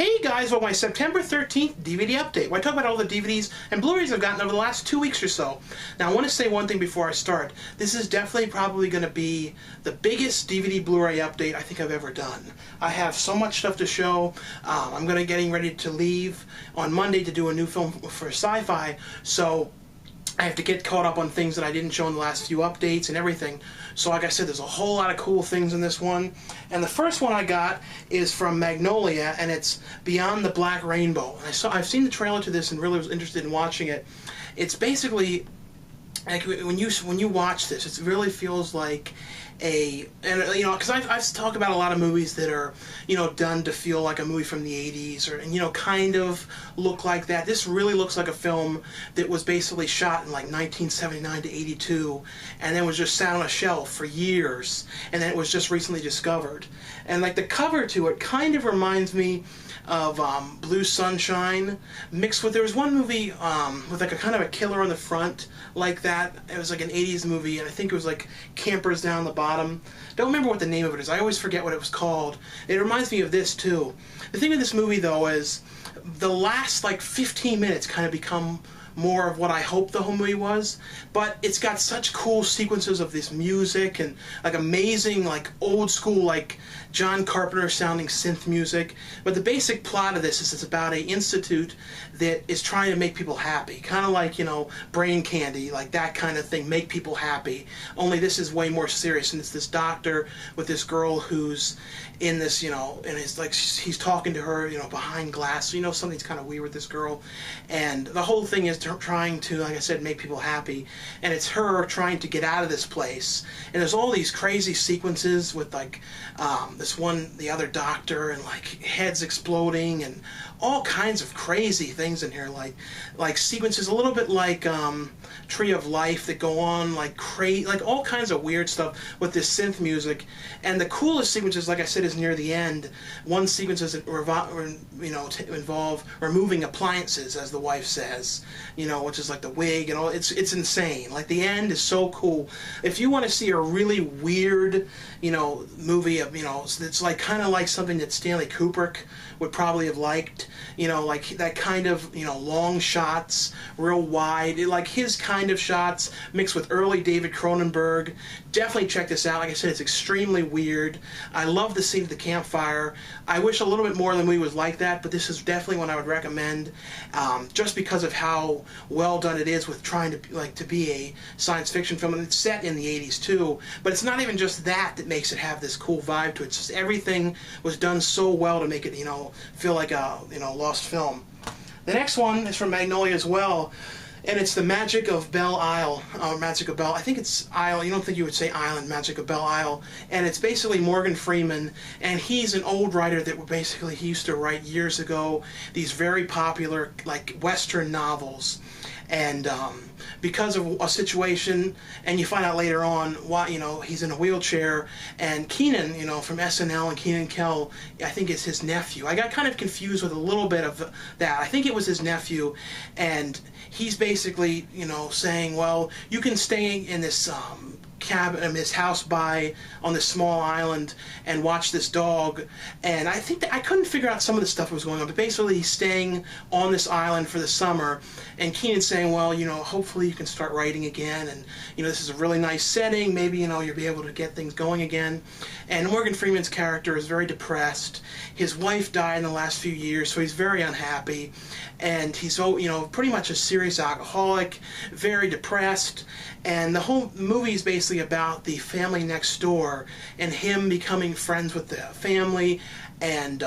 Hey guys, well, my September 13th DVD update, where I talk about all the DVDs and Blu-rays I've gotten over the last 2 weeks or so. Now, I want to say one thing before I start. This is definitely probably going to be the biggest DVD Blu-ray update I think I've ever done. I have so much stuff to show. I'm going to getting ready to leave on Monday to do a new film for Sci-Fi, so I have to get caught up on things that I didn't show in the last few updates and everything. So like I said, there's a whole lot of cool things in this one. And the first one I got is from Magnolia, and it's Beyond the Black Rainbow. And I've seen the trailer to this and really was interested in watching it. It's basically, like, when you watch this, it really feels like because I've talked about a lot of movies that are, done to feel like a movie from the 80s, or, kind of look like that. This really looks like a film that was basically shot in like 1979 to 82, and then was just sat on a shelf for years, and then it was just recently discovered. And like the cover to it kind of reminds me of Blue Sunshine, mixed with, there was one movie with like a kind of a killer on the front like that. It was like an 80s movie, and I think it was like Campers Down the Bottom. Don't remember what the name of it is. I always forget what it was called. It reminds me of this too. The thing with this movie though is the last like 15 minutes kind of become more of what I hoped the whole movie was, but it's got such cool sequences of this music and like amazing, like old school, like John Carpenter sounding synth music. But the basic plot of this is it's about an institute that is trying to make people happy, kind of like, Brain Candy, like that kind of thing, make people happy. Only this is way more serious, and it's this doctor with this girl who's in this, and it's like he's talking to her, behind glass, so something's kind of weird with this girl, and the whole thing is trying to, like I said, make people happy, and it's her trying to get out of this place. And there's all these crazy sequences with like the other doctor, and like heads exploding and all kinds of crazy things in here, like sequences a little bit like Tree of Life that go on like all kinds of weird stuff with this synth music. And the coolest sequences, like I said, is near the end. One sequence is involve removing appliances, as the wife says, which is like the wig and all. It's insane. Like the end is so cool. If you want to see a really weird, movie of, it's like kind of like something that Stanley Kubrick would probably have liked, like that kind of, long shots, real wide, like his kind of shots mixed with early David Cronenberg. Definitely check this out. Like I said, it's extremely weird. I love the scene at the campfire. I wish a little bit more of the movie was like that, but this is definitely one I would recommend, just because of how well done it is with trying to be a science fiction film. And it's set in the 80s too, but it's not even just that makes it have this cool vibe to it. It's just everything was done so well to make it, feel like a, lost film. The next one is from Magnolia as well, and it's The Magic of Belle Isle, Magic of Belle. I think it's Isle. You don't think you would say Island, Magic of Belle Isle. And it's basically Morgan Freeman, and he's an old writer that basically he used to write years ago these very popular like Western novels. And because of a situation, and you find out later on why, he's in a wheelchair, and Kenan, from SNL, and Kenan Kel, I think it's his nephew. I got kind of confused with a little bit of that. I think it was his nephew, and he's basically, saying, well, you can stay in this cabin in this house on this small island and watch this dog. And I think that I couldn't figure out some of the stuff that was going on, but basically he's staying on this island for the summer, and Kenan's saying, well, hopefully you can start writing again, and this is a really nice setting, maybe you'll be able to get things going again. And Morgan Freeman's character is very depressed. His wife died in the last few years, so he's very unhappy, and he's pretty much a serious alcoholic, very depressed. And the whole movie is basically about the family next door and him becoming friends with the family, and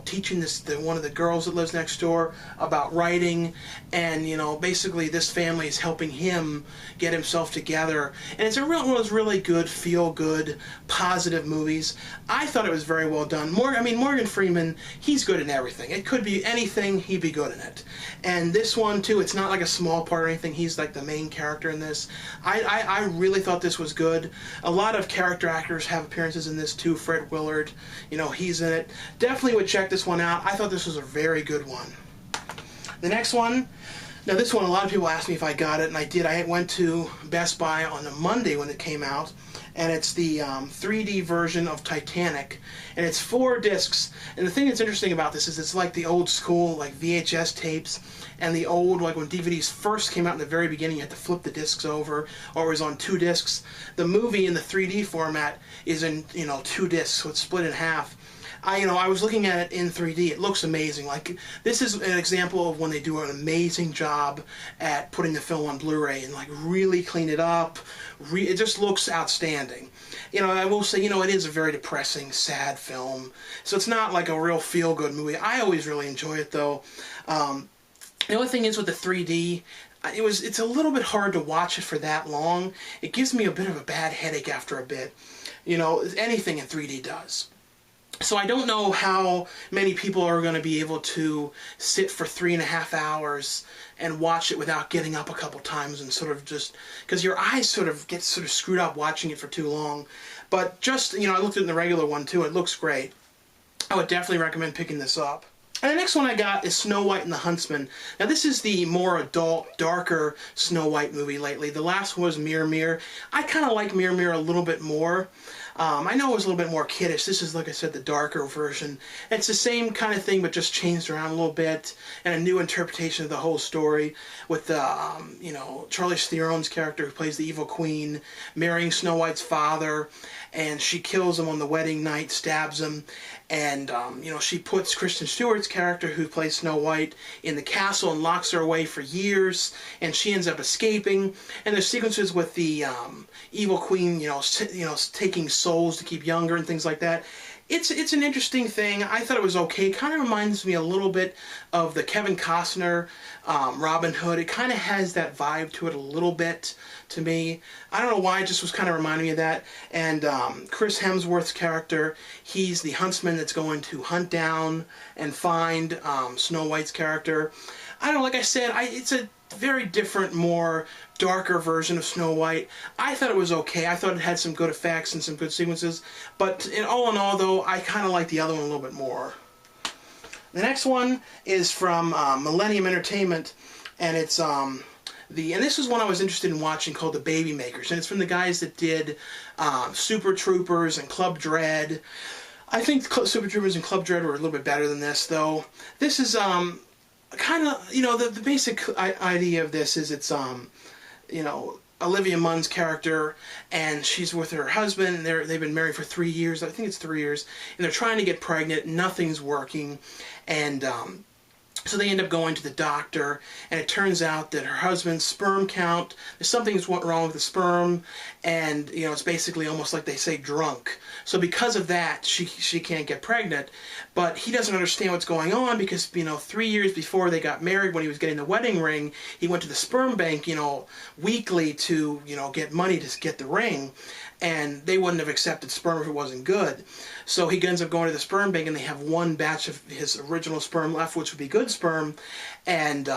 teaching one of the girls that lives next door about writing, and basically this family is helping him get himself together. And it's one of those really good, feel-good, positive movies. I thought it was very well done. Morgan Freeman, he's good in everything. It could be anything, he'd be good in it. And this one too, it's not like a small part or anything. He's like the main character in this. I really thought this was good. A lot of character actors have appearances in this too. Fred Willard, he's in it. Definitely would check this one out. I thought this was a very good one. The next one, now this one, a lot of people asked me if I got it, and I did. I went to Best Buy on a Monday when it came out, and it's the 3D version of Titanic, and it's 4 discs. And the thing that's interesting about this is it's like the old school like VHS tapes, and the old, like when DVDs first came out in the very beginning, you had to flip the discs over, or it was on 2 discs. The movie in the 3D format is in 2 discs, so it's split in half. I was looking at it in 3D. It looks amazing. Like, this is an example of when they do an amazing job at putting the film on Blu-ray and like really clean it up. It just looks outstanding. I will say, it is a very depressing, sad film. So it's not like a real feel-good movie. I always really enjoy it though. The only thing is with the 3D, it's a little bit hard to watch it for that long. It gives me a bit of a bad headache after a bit. Anything in 3D does. So I don't know how many people are going to be able to sit for 3.5 hours and watch it without getting up a couple times and sort of just, because your eyes sort of get screwed up watching it for too long. But just, I looked at it in the regular one too. It looks great. I would definitely recommend picking this up. And the next one I got is Snow White and the Huntsman. Now this is the more adult, darker Snow White movie lately. The last one was Mirror Mirror. I kind of like Mirror Mirror a little bit more. I know it was a little bit more kiddish. This is, like I said, the darker version. It's the same kind of thing, but just changed around a little bit, and a new interpretation of the whole story with the, Charlize Theron's character who plays the evil queen, marrying Snow White's father, and she kills him on the wedding night, stabs him, and, she puts Kristen Stewart's character, who plays Snow White, in the castle and locks her away for years, and she ends up escaping, and there's sequences with the evil queen, taking souls to keep younger and things like that. It's an interesting thing. I thought it was okay. It kind of reminds me a little bit of the Kevin Costner Robin Hood. It kind of has that vibe to it a little bit to me. I don't know why, it just was kind of reminding me of that. And Chris Hemsworth's character, he's the huntsman that's going to hunt down and find Snow White's character. I don't know, like I said, it's a very different, more darker version of Snow White. I thought it was okay. I thought it had some good effects and some good sequences. But in all, though, I kind of like the other one a little bit more. The next one is from Millennium Entertainment, and it's and this is one I was interested in watching, called The Baby Makers, and it's from the guys that did Super Troopers and Club Dread. I think Super Troopers and Club Dread were a little bit better than this, though. This is kind of, the basic idea of this is it's Olivia Munn's character, and she's with her husband, and they've been married for 3 years. I think it's 3 years, and they're trying to get pregnant. Nothing's working, and so they end up going to the doctor, and it turns out that her husband's sperm count, there's something wrong with the sperm, and it's basically almost like they say drunk. So because of that, she can't get pregnant, but he doesn't understand what's going on because 3 years before they got married, when he was getting the wedding ring, he went to the sperm bank weekly to get money to get the ring, and they wouldn't have accepted sperm if it wasn't good. So he ends up going to the sperm bank, and they have one batch of his original sperm left, which would be good sperm, and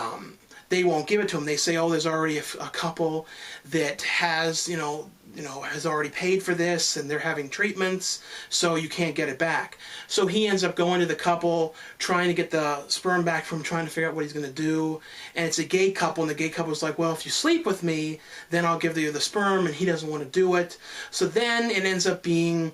they won't give it to him. They say, oh, there's already a couple that has, has already paid for this, and they're having treatments, so you can't get it back. So he ends up going to the couple, trying to get the sperm back from him, trying to figure out what he's going to do. And it's a gay couple, and the gay couple's like, well, if you sleep with me, then I'll give you the sperm, and he doesn't want to do it. So then it ends up being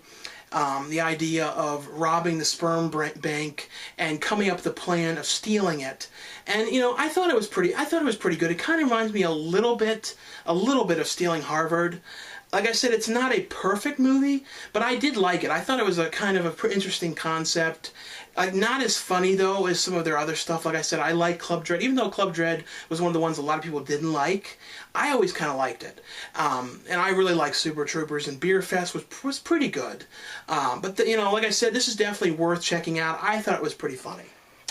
the idea of robbing the sperm bank and coming up with the plan of stealing it. And I thought it was pretty good. It kind of reminds me a little bit of Stealing Harvard. Like I said, it's not a perfect movie, but I did like it. I thought it was a kind of an interesting concept. Not as funny, though, as some of their other stuff. Like I said, I like Club Dread. Even though Club Dread was one of the ones a lot of people didn't like, I always kind of liked it. And I really like Super Troopers, and Beer Fest was pretty good. But, like I said, this is definitely worth checking out. I thought it was pretty funny.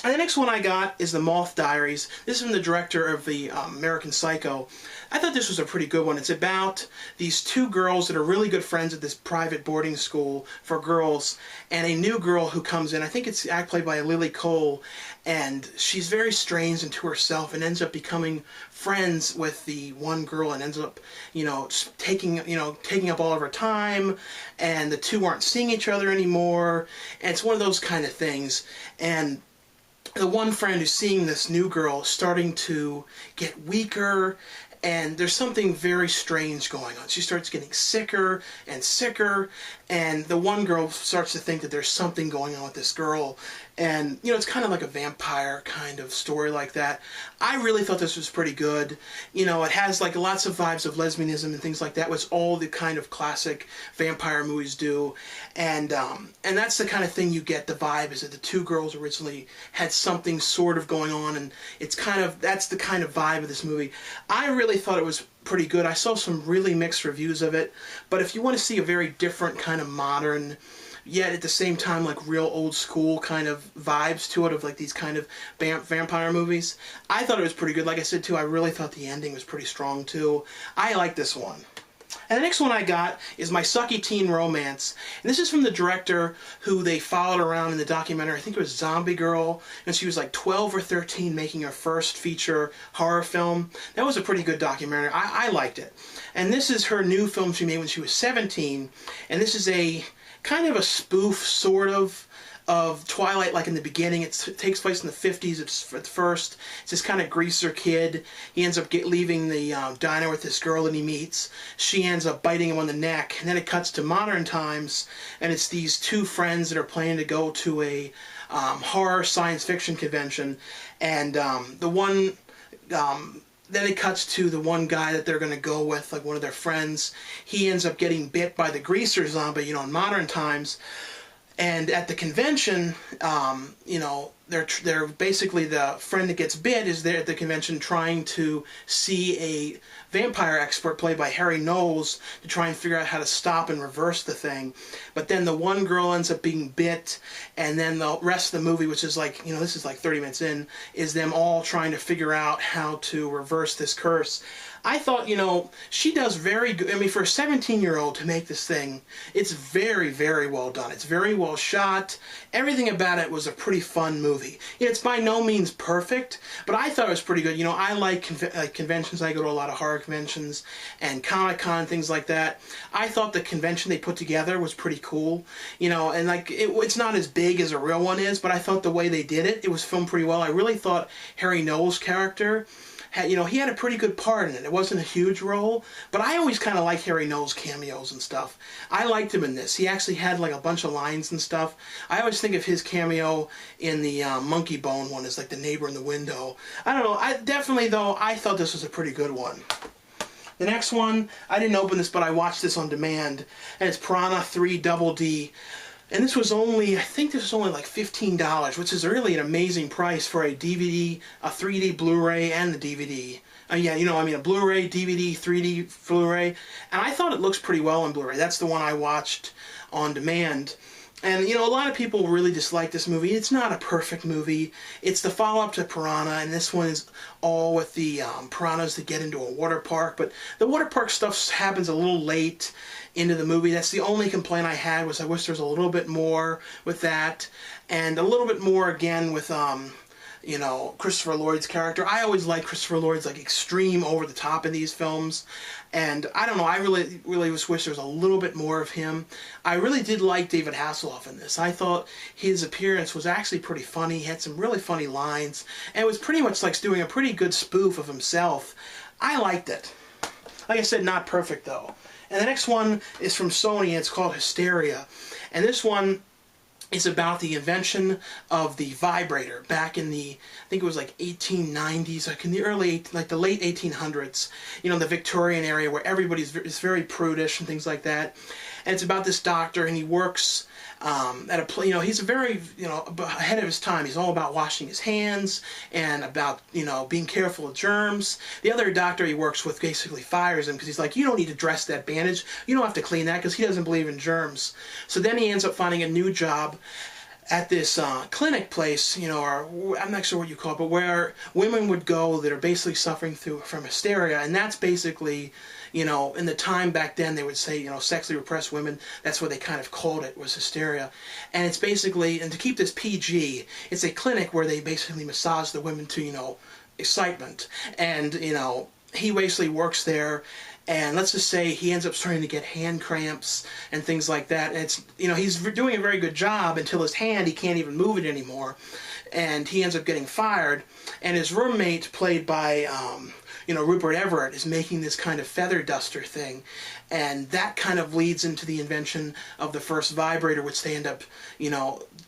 And the next one I got is The Moth Diaries. This is from the director of the American Psycho. I thought this was a pretty good one. It's about these 2 girls that are really good friends at this private boarding school for girls, and a new girl who comes in. I think it's played by Lily Cole, and she's very strange and to herself, and ends up becoming friends with the one girl, and ends up, taking up all of her time, and the 2 aren't seeing each other anymore, and it's one of those kind of things. And the one friend who's seeing this new girl starting to get weaker, and there's something very strange going on. She starts getting sicker and sicker, and the one girl starts to think that there's something going on with this girl, and you know, it's kind of like a vampire kind of story like that. I really thought this was pretty good. You know, it has like lots of vibes of lesbianism and things like that, which all the kind of classic vampire movies do, and that's the kind of thing you get. The vibe is that the two girls originally had something sort of going on, and it's kind of, that's the kind of vibe of this movie. I really thought it was pretty good. I saw some really mixed reviews of it, but if you want to see a very different kind of modern, yet at the same time like real old school kind of vibes to it, of like these kind of vampire movies, I thought it was pretty good. Like I said too, I really thought the ending was pretty strong too. I like this one. And the next one I got is My Sucky Teen Romance. And this is from the director who they followed around in the documentary. I think it was Zombie Girl. And she was like 12 or 13 making her first feature horror film. That was a pretty good documentary. I liked it. And this is her new film she made when she was 17. And this is a kind of a spoof, sort of Twilight, like in the beginning. It takes place in the 50s at first. It's this kind of greaser kid. He ends up leaving the diner with this girl that he meets. She ends up biting him on the neck. And then it cuts to modern times, and it's these two friends that are planning to go to a horror science fiction convention. And then it cuts to the one guy that they're going to go with, like one of their friends. He ends up getting bit by the greaser zombie, you know, in modern times. And at the convention, you know, they're basically, the friend that gets bit is there at the convention trying to see a vampire expert played by Harry Knowles to try and figure out how to stop and reverse the thing. But then the one girl ends up being bit, and then the rest of the movie, which is like, you know, this is like 30 minutes in, is them all trying to figure out how to reverse this curse. I thought, you know, she does very good. I mean, for a 17-year-old to make this thing, it's very, very well done. It's very well shot. Everything about it was a pretty fun movie. You know, it's by no means perfect, but I thought it was pretty good. You know, I like conventions. I go to a lot of horror conventions and Comic-Con, things like that. I thought the convention they put together was pretty cool. You know, and like, it's not as big as a real one is, but I thought the way they did it, it was filmed pretty well. I really thought Harry Knowles' character, you know, he had a pretty good part in it. It wasn't a huge role, but I always kind of like Harry Knowles cameos and stuff. I liked him in this. He actually had like a bunch of lines and stuff. I always think of his cameo in the Monkey Bone one as like the neighbor in the window. I don't know. Definitely, though, I thought this was a pretty good one. The next one, I didn't open this, but I watched this on demand, and it's Piranha 3 Double D. And this was only, I think this was only like $15, which is really an amazing price for a DVD, a 3D Blu-ray, and the DVD. Yeah, you know, I mean, a Blu-ray, DVD, 3D Blu-ray. And I thought it looks pretty well on Blu-ray. That's the one I watched on demand. And, you know, a lot of people really dislike this movie. It's not a perfect movie. It's the follow-up to Piranha, and this one is all with the piranhas that get into a water park. But the water park stuff happens a little late into the movie. That's the only complaint I had, was I wish there was a little bit more with that. And a little bit more, again, with you know, Christopher Lloyd's character. I always like Christopher Lloyd's like extreme over the top in these films, and I don't know, I really just wish there was a little bit more of him. I really did like David Hasselhoff in this. I thought his appearance was actually pretty funny. He had some really funny lines, and it was pretty much like doing a pretty good spoof of himself. I liked it. Like I said, not perfect though. And the next one is from Sony, and it's called Hysteria. And this one is about the invention of the vibrator back in the, I think it was like 1890s, like in the the late 1800s, you know, the Victorian area where is very prudish and things like that. And it's about this doctor, and he works at a, you know, he's a very, you know, ahead of his time. He's all about washing his hands and about, you know, being careful of germs. The other doctor he works with basically fires him because he's like, you don't need to dress that bandage. You don't have to clean that, because he doesn't believe in germs. So then he ends up finding a new job at this clinic place, you know, or I'm not sure what you call it, but where women would go that are basically suffering from hysteria, and that's basically, you know, in the time back then they would say, you know, sexually repressed women, that's what they kind of called it, was hysteria. And it's basically, and to keep this PG, it's a clinic where they basically massage the women to, you know, excitement. And, you know, he basically works there, and let's just say he ends up starting to get hand cramps and things like that. And it's, you know, he's doing a very good job until his hand, he can't even move it anymore. And he ends up getting fired. And his roommate, played by Rupert Everett is making this kind of feather duster thing, and that kind of leads into the invention of the first vibrator, which they end up,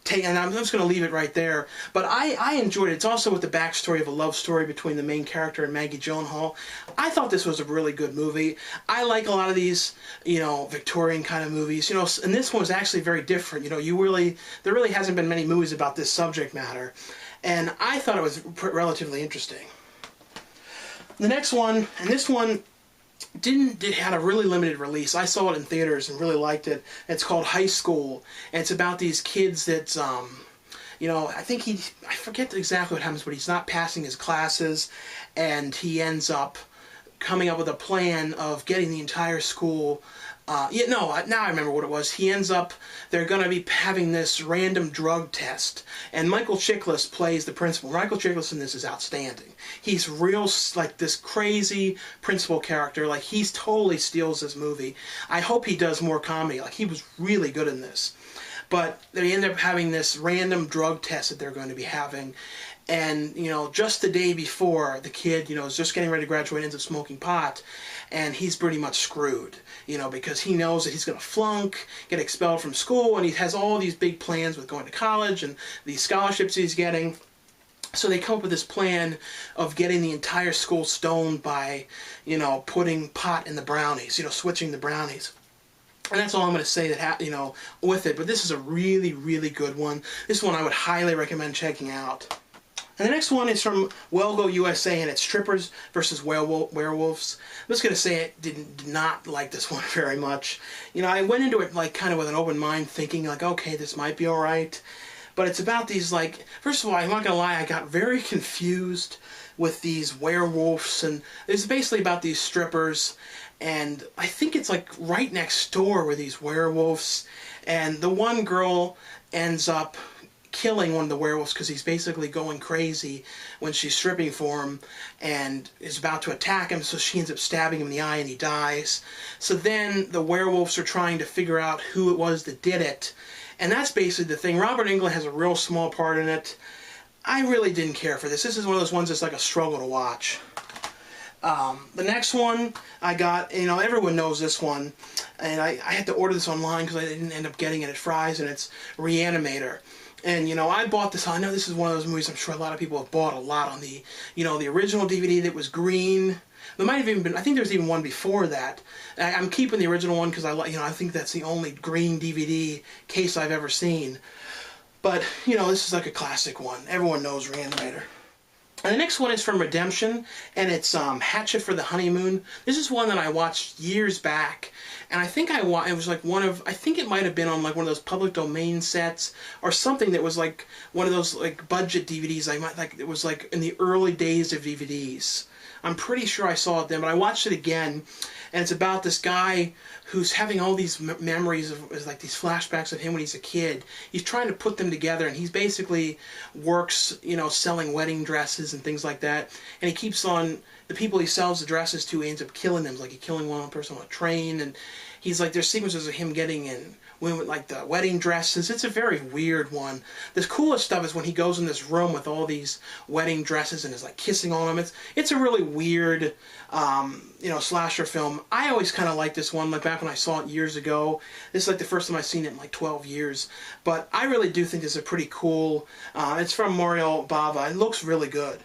taking. And I'm just going to leave it right there. But I enjoyed it. It's also with the backstory of a love story between the main character and Maggie Gyllenhaal. I thought this was a really good movie. I like a lot of these, Victorian kind of movies, and this one was actually very different. There really hasn't been many movies about this subject matter, and I thought it was relatively interesting. The next one, and this one had a really limited release. I saw it in theaters and really liked it. It's called High School, and it's about these kids that, I forget exactly what happens, but he's not passing his classes, and he ends up coming up with a plan of getting the entire school. Now I remember what it was. They're going to be having this random drug test, and Michael Chiklis plays the principal. Michael Chiklis in this is outstanding. He's real, like, this crazy principal character. Like, he totally steals this movie. I hope he does more comedy. Like, he was really good in this. But they end up having this random drug test that they're going to be having. And, just the day before, the kid, is just getting ready to graduate, ends up smoking pot, and he's pretty much screwed, because he knows that he's going to flunk, get expelled from school, and he has all these big plans with going to college and these scholarships he's getting. So they come up with this plan of getting the entire school stoned by, putting pot in the brownies, switching the brownies. And that's all I'm going to say with it. But this is a really, really good one. This one I would highly recommend checking out. And the next one is from Welgo USA, and it's Strippers versus Werewolves. I'm just going to say I did not like this one very much. I went into it kind of with an open mind, thinking okay, this might be alright. But it's about these, first of all, I'm not going to lie, I got very confused with these werewolves, and it's basically about these strippers, and I think it's right next door with these werewolves, and the one girl ends up killing one of the werewolves because he's basically going crazy when she's stripping for him and is about to attack him, so she ends up stabbing him in the eye and he dies. So then the werewolves are trying to figure out who it was that did it, and that's basically the thing. Robert Englund has a real small part in it. I really didn't care for this. This is one of those ones that's like a struggle to watch. The next one I got, everyone knows this one, and I had to order this online because I didn't end up getting it at Fry's, and it's Reanimator. And, I bought this. I know this is one of those movies I'm sure a lot of people have bought a lot on the, the original DVD that was green. There might have even been, I think there's even one before that. I'm keeping the original one because I think that's the only green DVD case I've ever seen. But, this is like a classic one. Everyone knows Reanimator. And the next one is from Redemption, and it's Hatchet for the Honeymoon. This is one that I watched years back, and I think it was I think it might have been on one of those public domain sets or something that was one of those budget DVDs. It was in the early days of DVDs. I'm pretty sure I saw it then, but I watched it again, and it's about this guy who's having all these memories of these flashbacks of him when he's a kid. He's trying to put them together, and he's basically works, selling wedding dresses and things like that. And he keeps on, the people he sells the dresses to, he ends up killing them. He's killing one person on a train, and he's there's sequences of him getting in women with the wedding dresses. It's a very weird one. The coolest stuff is when he goes in this room with all these wedding dresses and is kissing all of them. It's a really weird, slasher film. I always kind of liked this one, back when I saw it years ago. This is the first time I've seen it in 12 years. But I really do think this is pretty cool. It's from Mario Bava. It looks really good.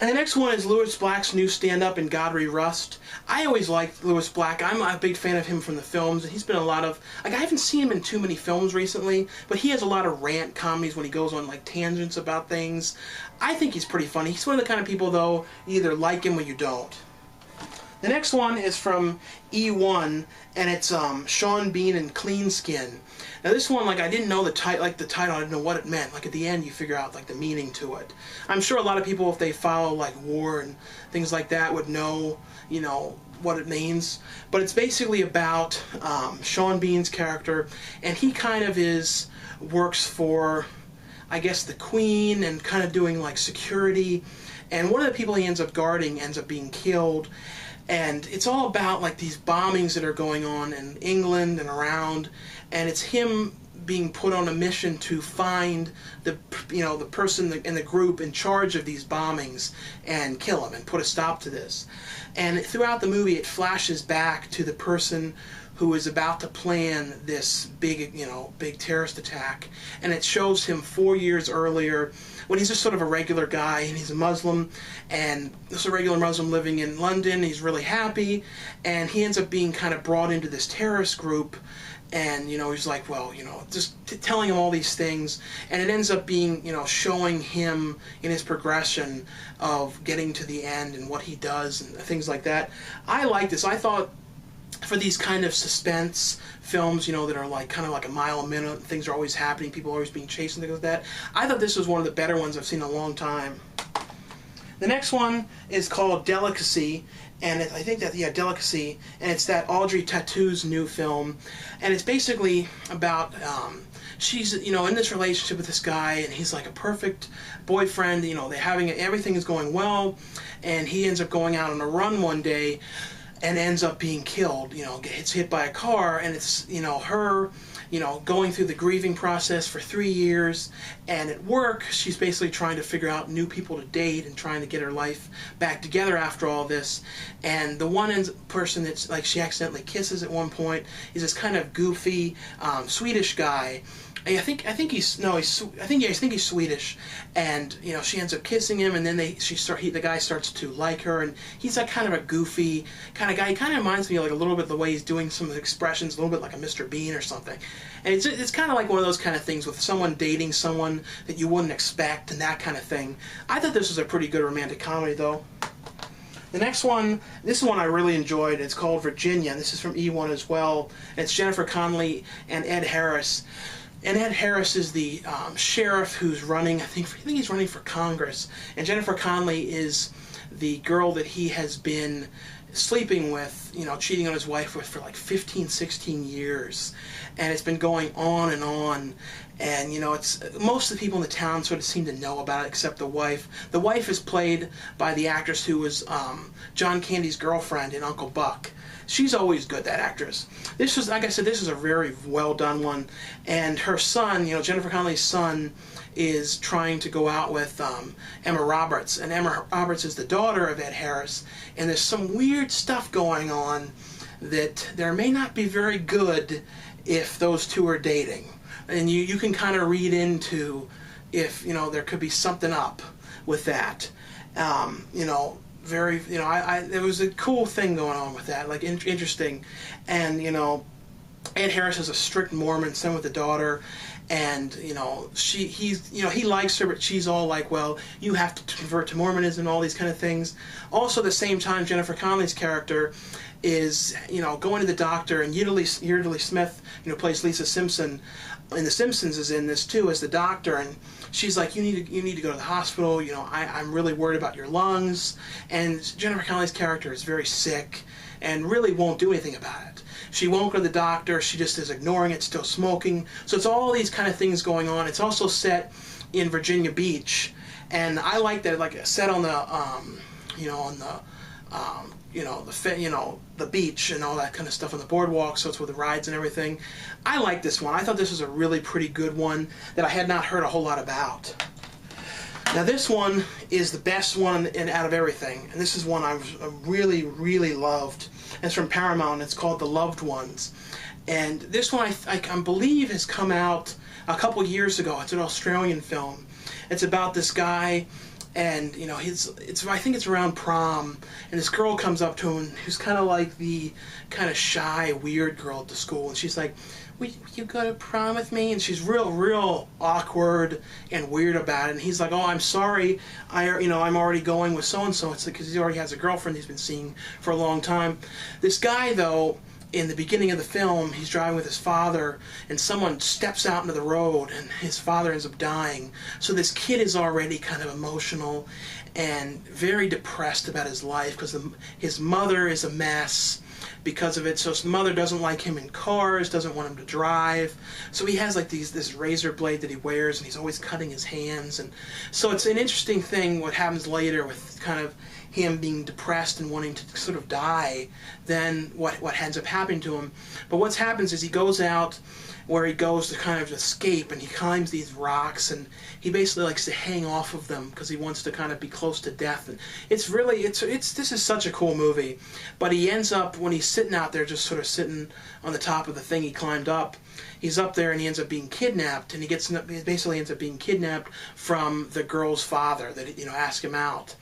And the next one is Lewis Black's new stand-up in Godry Rust. I always liked Lewis Black. I'm a big fan of him from the films, and he's been a lot of... I haven't seen him in too many films recently, but he has a lot of rant comedies when he goes on, tangents about things. I think he's pretty funny. He's one of the kind of people, though, you either like him or you don't. The next one is from E1, and it's Sean Bean and Clean Skin. Now this one, I didn't know the title, I didn't know what it meant. At the end, you figure out, the meaning to it. I'm sure a lot of people, if they follow, war and things like that, would know, what it means. But it's basically about Sean Bean's character, and he kind of works for, I guess, the Queen, and kind of doing, security. And one of the people he ends up guarding ends up being killed. And it's all about these bombings that are going on in England and around, and it's him being put on a mission to find the the person in the group in charge of these bombings and kill him and put a stop to this. And throughout the movie, it flashes back to the person who is about to plan this big, big terrorist attack, and it shows him 4 years earlier when he's just sort of a regular guy, and he's a Muslim, and just a regular Muslim living in London. He's really happy, and he ends up being kind of brought into this terrorist group, and he's like, well, just telling him all these things, and it ends up being, showing him in his progression of getting to the end and what he does and things like that. I like this. I thought, for these kind of suspense films, that are like kind of like a mile a minute, things are always happening, people are always being chased and things like that, I thought this was one of the better ones I've seen in a long time. The next one is called Delicacy, and I think that, Delicacy, and it's that Audrey Tauto's new film, and it's basically about, she's, in this relationship with this guy, and he's like a perfect boyfriend, they're having, everything is going well, and he ends up going out on a run one day, and ends up being killed, gets hit by a car, and it's, her, going through the grieving process for 3 years, and at work, she's basically trying to figure out new people to date and trying to get her life back together after all this, and the one person that's, like, she accidentally kisses at one point is this kind of goofy, Swedish guy. I think he's Swedish, and she ends up kissing him, and then the guy starts to like her, and he's like kind of a goofy kind of guy. He kind of reminds me of like a little bit the way he's doing some of the expressions, a little bit like a Mr. Bean or something. And it's kind of like one of those kind of things with someone dating someone that you wouldn't expect and that kind of thing. I thought this was a pretty good romantic comedy, though. The next one, this one I really enjoyed. It's called Virginia, and this is from E1 as well. And it's Jennifer Connelly and Ed Harris. And Ed Harris is the sheriff who's running, I think he's running for Congress. And Jennifer Connelly is the girl that he has been sleeping with, cheating on his wife with for like 15, 16 years. And it's been going on and on. And, it's most of the people in the town sort of seem to know about it except the wife. The wife is played by the actress who was John Candy's girlfriend in Uncle Buck. She's always good, that actress. This was, like I said, this is a very well done one. And her son, Jennifer Connelly's son, is trying to go out with Emma Roberts. And Emma Roberts is the daughter of Ed Harris. And there's some weird stuff going on that there may not be very good if those two are dating. And you can kind of read into if, there could be something up with that. There was a cool thing going on with that, like interesting, and Ed Harris is a strict Mormon, same with the daughter, and he likes her, but she's all like, well, you have to convert to Mormonism and all these kind of things. Also, at the same time, Jennifer Connelly's character is going to the doctor, and Yeardley Smith plays Lisa Simpson in The Simpsons is in this too as the doctor, and she's like, you need to go to the hospital, I'm really worried about your lungs. And Jennifer Connelly's character is very sick and really won't do anything about it. She won't go to the doctor, she just is ignoring it, still smoking. So it's all these kind of things going on. It's also set in Virginia Beach, and I like that, like set on the the beach and all that kind of stuff on the boardwalk, so it's with the rides and everything. I like this one. I thought this was a really pretty good one that I had not heard a whole lot about. Now this one is the best one out of everything, and this is one I've really, really loved. It's from Paramount. It's called The Loved Ones. And this one I believe has come out a couple years ago. It's an Australian film. It's about this guy, and I think it's around prom, and this girl comes up to him who's kind of like the kind of shy, weird girl at the school, and she's like, "Will you go to prom with me?" And she's real awkward and weird about it. And he's like, "Oh, I'm sorry, I'm already going with so and so." It's because he already has a girlfriend he's been seeing for a long time. This guy, though, in the beginning of the film, he's driving with his father, and someone steps out into the road, and his father ends up dying. So this kid is already kind of emotional and very depressed about his life because his mother is a mess because of it. So his mother doesn't like him in cars, doesn't want him to drive. So he has like this razor blade that he wears, and he's always cutting his hands. And so it's an interesting thing what happens later with kind of him being depressed and wanting to sort of die than what ends up happening to him. But what happens is he goes out where he goes to kind of escape, and he climbs these rocks, and he basically likes to hang off of them because he wants to kind of be close to death. And it's really, this is such a cool movie. But he ends up, when he's sitting out there, just sort of sitting on the top of the thing he climbed up, he's up there and he ends up being kidnapped, and he basically ends up being kidnapped from the girl's father that, you know, asked him out.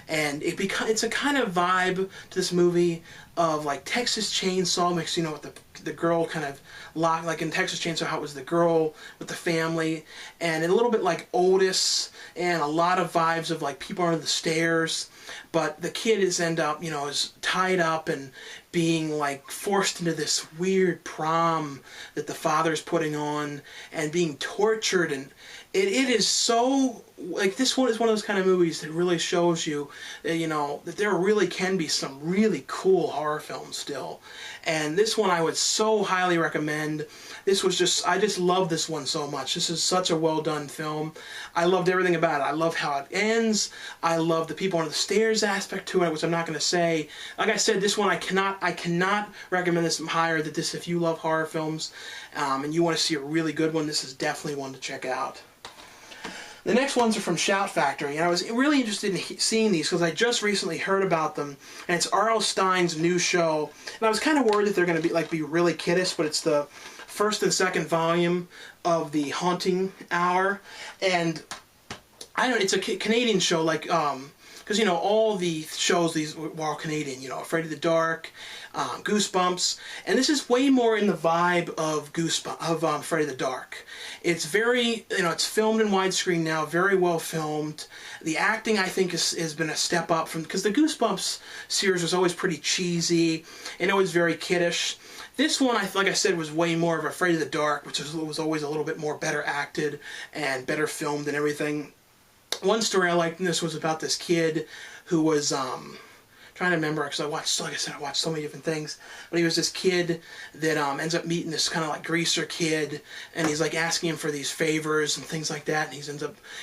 And it's a kind of vibe to this movie of like Texas Chainsaw mixed, you know, with the girl kind of locked, like in Texas Chainsaw, how it was the girl with the family, and a little bit like Otis, and a lot of vibes of like People Under the Stairs. But the kid is tied up and being like forced into this weird prom that the father's putting on, and being tortured, and it is so, like, this one is one of those kind of movies that really shows you that, you know, that there really can be some really cool horror films still. And this one I would so highly recommend. I just love this one so much. This is such a well done film. I loved everything about it. I love how it ends. I love the People Under the Stairs aspect to it, which I'm not going to say. Like I said, this one I cannot recommend this higher than this if you love horror films and you want to see a really good one. This is definitely one to check out. The next ones are from Shout Factory, and I was really interested in seeing these because I just recently heard about them, and it's R.L. Stine's new show. And I was kind of worried that they're going to be really kiddish, but it's the first and second volume of the Haunting Hour, and it's a Canadian show, like because, you know, all the shows these were all Canadian, you know, Afraid of the Dark, Goosebumps, and this is way more in the vibe of Afraid of the Dark. It's very, you know, it's filmed in widescreen now, very well filmed. The acting, I think, has been a step up from, because the Goosebumps series was always pretty cheesy and always very kiddish. This one, like I said, was way more of Afraid of the Dark, which was always a little bit more better acted and better filmed and everything. One story I liked in this was about this kid who was, trying to remember, because I watched so many different things, but he was this kid that ends up meeting this kind of like greaser kid, and he's like asking him for these favors and things like that, and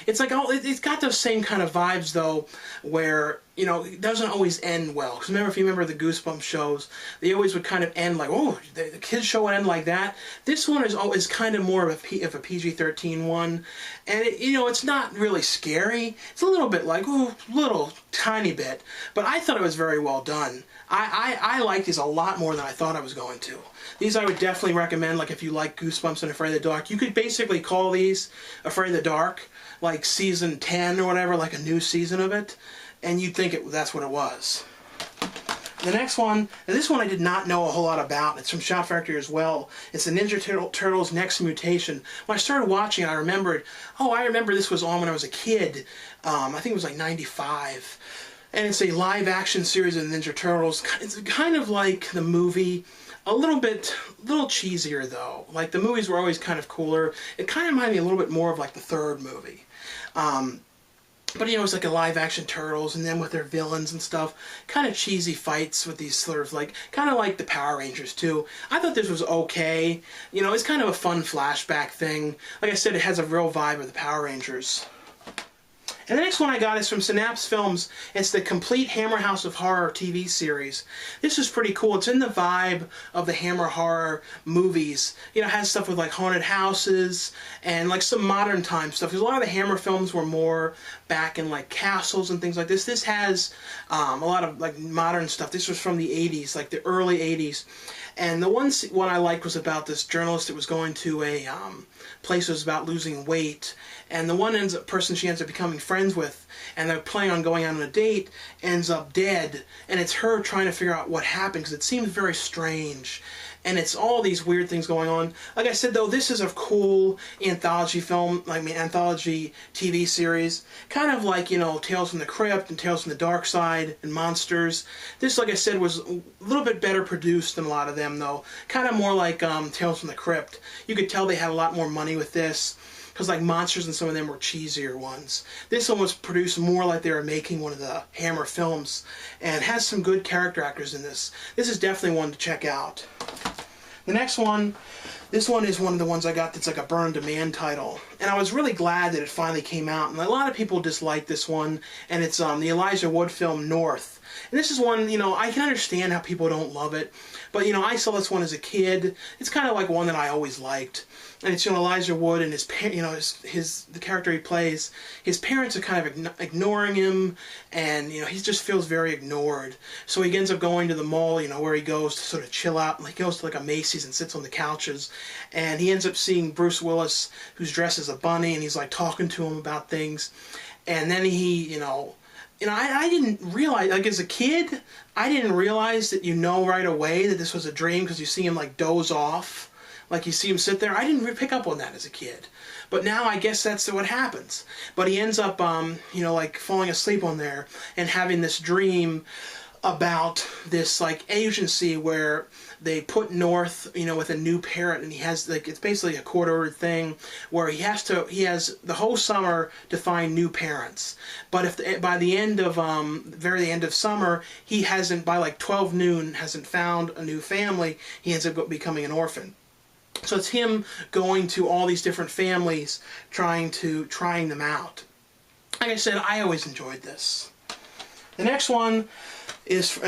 it's like, it's got those same kind of vibes though, where, you know, it doesn't always end well. Because if you remember the Goosebumps shows, they always would kind of end like, oh, the kids show would end like that. This one is always kind of more of a PG-13 one, and it's not really scary. It's a little bit like, oh, little tiny bit, but I thought it was very well done. I liked these a lot more than I thought I was going to. These I would definitely recommend, like if you like Goosebumps and Afraid of the Dark. You could basically call these Afraid of the Dark, like season 10 or whatever, like a new season of it, and you'd think that's what it was. The next one, and this one I did not know a whole lot about. It's from Shout Factory as well. It's the Ninja Turtles Next Mutation. When I started watching it, I remember this was on when I was a kid. I think it was like 95. And it's a live-action series of the Ninja Turtles. It's kind of like the movie, a little cheesier though. Like the movies were always kind of cooler. It kind of reminded me a little bit more of like the third movie. But it's like a live-action Turtles, and then with their villains and stuff, kind of cheesy fights with these sort of like, kind of like the Power Rangers too. I thought this was okay. It's kind of a fun flashback thing. Like I said, it has a real vibe of the Power Rangers. And the next one I got is from Synapse Films. It's the Complete Hammer House of Horror TV series. This is pretty cool. It's in the vibe of the Hammer horror movies. It has stuff with like haunted houses and like some modern time stuff. Because a lot of the Hammer films were more back in like castles and things like this. This has a lot of like modern stuff. This was from the 80s, like the early 80s. And the one I liked was about this journalist that was going to a place that was about losing weight. And the one person she ends up becoming friends with, and they're planning on going on a date, ends up dead. And it's her trying to figure out what happened, because it seems very strange. And it's all these weird things going on. Like I said, though, this is a cool anthology film, anthology TV series. Kind of like, Tales from the Crypt and Tales from the Dark Side and Monsters. This, like I said, was a little bit better produced than a lot of them, though. Kind of more like Tales from the Crypt. You could tell they had a lot more money with this, because like Monsters and some of them were cheesier ones. This one was produced more like they were making one of the Hammer films, and has some good character actors in this. This is definitely one to check out. The next one, This one is one of the ones I got that's like a burn-on-demand title. And I was really glad that it finally came out. And a lot of people dislike this one. And it's the Elijah Wood film, North. And this is one, you know, I can understand how people don't love it. But, you know, I saw this one as a kid. It's kind of like one that I always liked. And it's, you know, Elijah Wood and his, you know, the character he plays. His parents are kind of ignoring him, and, you know, he just feels very ignored. So he ends up going to the mall, you know, where he goes to sort of chill out. Like, he goes to like a Macy's and sits on the couches, and he ends up seeing Bruce Willis, who's dressed as a bunny, and he's like talking to him about things. And then he, I didn't realize, like as a kid, I didn't realize that you know right away that this was a dream because you see him like doze off. Like you see him sit there. I didn't pick up on that as a kid. But now I guess that's what happens. But he ends up, like falling asleep on there and having this dream about this like agency where they put North, you know, with a new parent, and he has like, it's basically a court-ordered thing where he has the whole summer to find new parents. But if by the end of very end of summer, he hasn't, by like 12 noon, hasn't found a new family, he ends up becoming an orphan. So it's him going to all these different families, trying them out. Like I said, I always enjoyed this. The next one is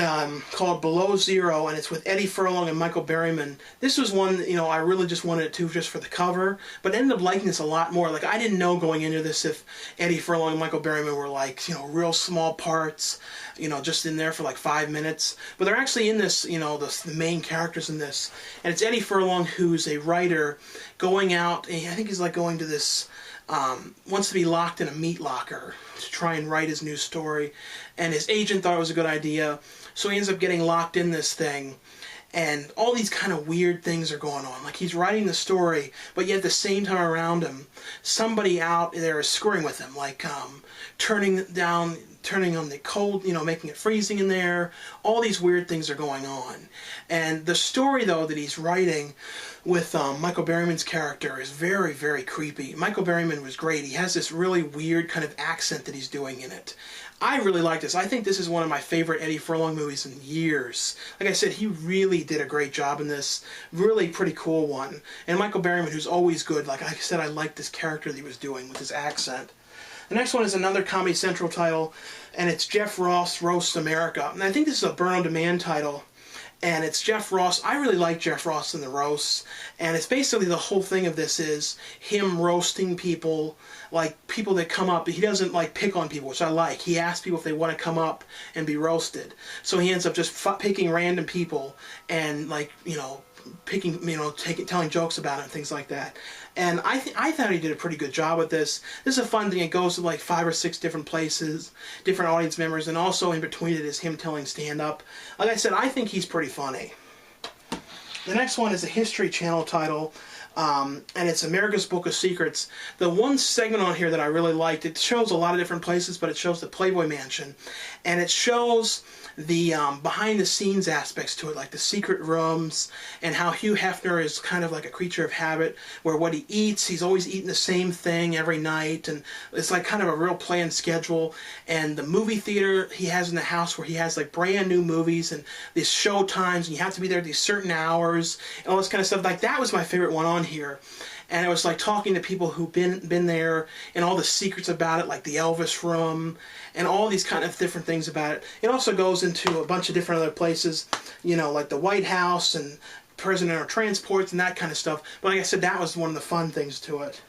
called Below Zero, and it's with Eddie Furlong and Michael Berryman. This was one that, you know, I really just wanted it to just for the cover, but I ended up liking this a lot more. Like, I didn't know going into this if Eddie Furlong and Michael Berryman were like, you know, real small parts, you know, just in there for like 5 minutes. But they're actually in this, you know, the main characters in this. And it's Eddie Furlong, who's a writer, going out, and I think he's like going to this, wants to be locked in a meat locker to try and write his new story. And his agent thought it was a good idea, so he ends up getting locked in this thing. And all these kind of weird things are going on. Like, he's writing the story, but yet at the same time around him, somebody out there is screwing with him. Like, turning on the cold, you know, making it freezing in there. All these weird things are going on. And the story, though, that he's writing with Michael Berryman's character is very, very creepy. Michael Berryman was great. He has this really weird kind of accent that he's doing in it. I really like this. I think this is one of my favorite Eddie Furlong movies in years. Like I said, he really did a great job in this. Really pretty cool one. And Michael Berryman, who's always good. Like I said, I liked this character that he was doing with his accent. The next one is another Comedy Central title, and it's Jeff Ross Roasts America. And I think this is a burn-on-demand title. And it's Jeff Ross. I really like Jeff Ross in the roasts. And it's basically the whole thing of this is him roasting people, like people that come up. He doesn't like pick on people, which I like. He asks people if they want to come up and be roasted. So he ends up just picking random people and, like, you know, telling jokes about it and things like that. And I thought he did a pretty good job with this. This is a fun thing. It goes to like 5 or 6 different places, different audience members, and also in between it is him telling stand-up. Like I said, I think he's pretty funny. The next one is a History Channel title, and it's America's Book of Secrets. The one segment on here that I really liked, it shows a lot of different places, but it shows the Playboy Mansion, and it shows the behind-the-scenes aspects to it, like the secret rooms, and how Hugh Hefner is kind of like a creature of habit, where what he eats, he's always eating the same thing every night, and it's like kind of a real planned schedule. And the movie theater he has in the house, where he has like brand new movies and these show times, and you have to be there at these certain hours, and all this kind of stuff. Like, that was my favorite one on here. And it was like talking to people who've been there, and all the secrets about it, like the Elvis room, and all these kind of different things about it. It also goes into a bunch of different other places, you know, like the White House and Presidential Transports and that kind of stuff. But like I said, that was one of the fun things to it.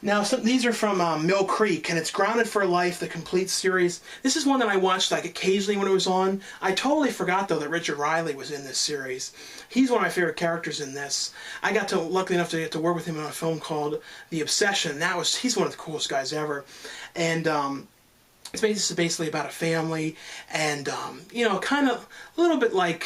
Now, these are from Mill Creek, and it's Grounded for Life, the complete series. This is one that I watched like occasionally when it was on. I totally forgot, though, that Richard Riley was in this series. He's one of my favorite characters in this. I got to, luckily enough, to get to work with him on a film called The Obsession. He's one of the coolest guys ever. And it's basically about a family, and you know, kind of a little bit like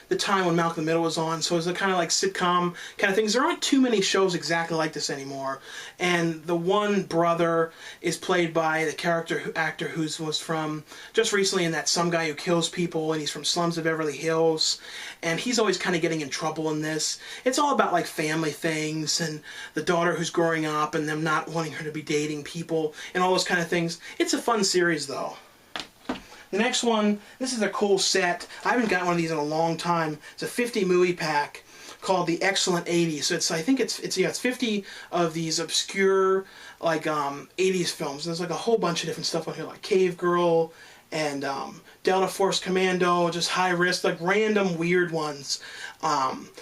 the time when Malcolm in the Middle was on, so it's a kind of like sitcom kind of things. There aren't too many shows exactly like this anymore, and the one brother is played by the actor who was from just recently in that Some Guy Who Kills People, and he's from Slums of Beverly Hills, and he's always kind of getting in trouble in this. It's all about like family things, and the daughter who's growing up, and them not wanting her to be dating people, and all those kind of things. It's a fun series, though. The next one, this is a cool set. I haven't got one of these in a long time. It's a 50 movie pack called The Excellent 80s. So it's, I think it's 50 of these obscure, like, 80s films. There's like a whole bunch of different stuff on here, like Cave Girl and Delta Force Commando, just high risk, like random weird ones.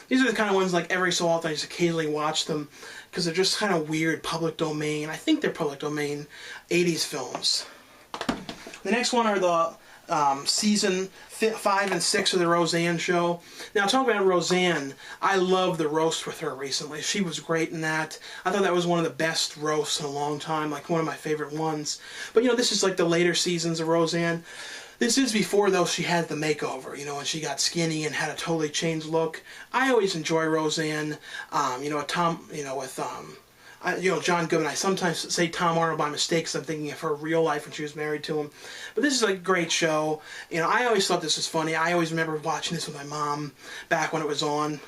These are the kind of ones, like, every so often I just occasionally watch them because they're just kind of weird public domain. I think they're public domain 80s films. The next one are the season 5 and 6 of the Roseanne show. Now, talking about Roseanne, I love the roast with her recently. She was great in that. I thought that was one of the best roasts in a long time, like one of my favorite ones. But, you know, this is like the later seasons of Roseanne. This is before, though, she had the makeover, you know, and she got skinny and had a totally changed look. I always enjoy Roseanne, you know, John Goodman. I sometimes say Tom Arnold by mistake because I'm thinking of her real life when she was married to him. But this is a great show. You know, I always thought this was funny. I always remember watching this with my mom back when it was on.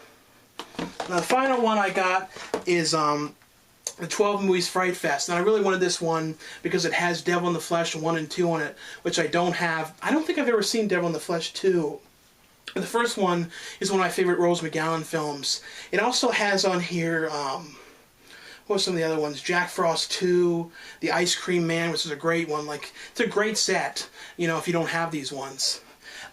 Now, the final one I got is the 12 Movies Fright Fest. And I really wanted this one because it has Devil in the Flesh 1 and 2 on it, which I don't have. I don't think I've ever seen Devil in the Flesh 2. The first one is one of my favorite Rose McGowan films. It also has on here, what are some of the other ones? Jack Frost 2, The Ice Cream Man, which is a great one. Like, it's a great set, you know, if you don't have these ones.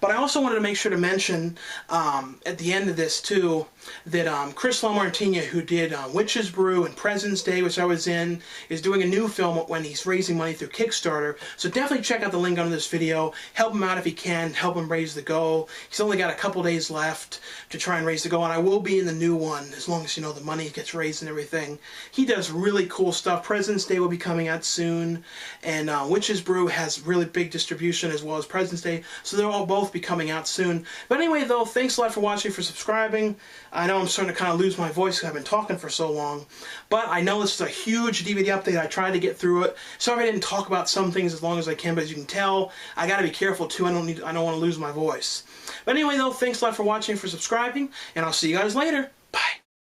But I also wanted to make sure to mention at the end of this, too, that Chris LaMartine, who did Witch's Brew and President's Day, which I was in, is doing a new film when he's raising money through Kickstarter. So definitely check out the link under this video. Help him out if you can. Help him raise the goal. He's only got a couple days left to try and raise the goal, and I will be in the new one as long as, you know, the money gets raised and everything. He does really cool stuff. President's Day will be coming out soon, and Witch's Brew has really big distribution as well as President's Day, so they'll all both be coming out soon. But anyway, though, thanks a lot for watching, for subscribing. I know I'm starting to kind of lose my voice because I've been talking for so long, but I know this is a huge DVD update. I tried to get through it. Sorry I didn't talk about some things as long as I can, but as you can tell, I got to be careful too. I don't want to lose my voice. But anyway, though, thanks a lot for watching, for subscribing, and I'll see you guys later.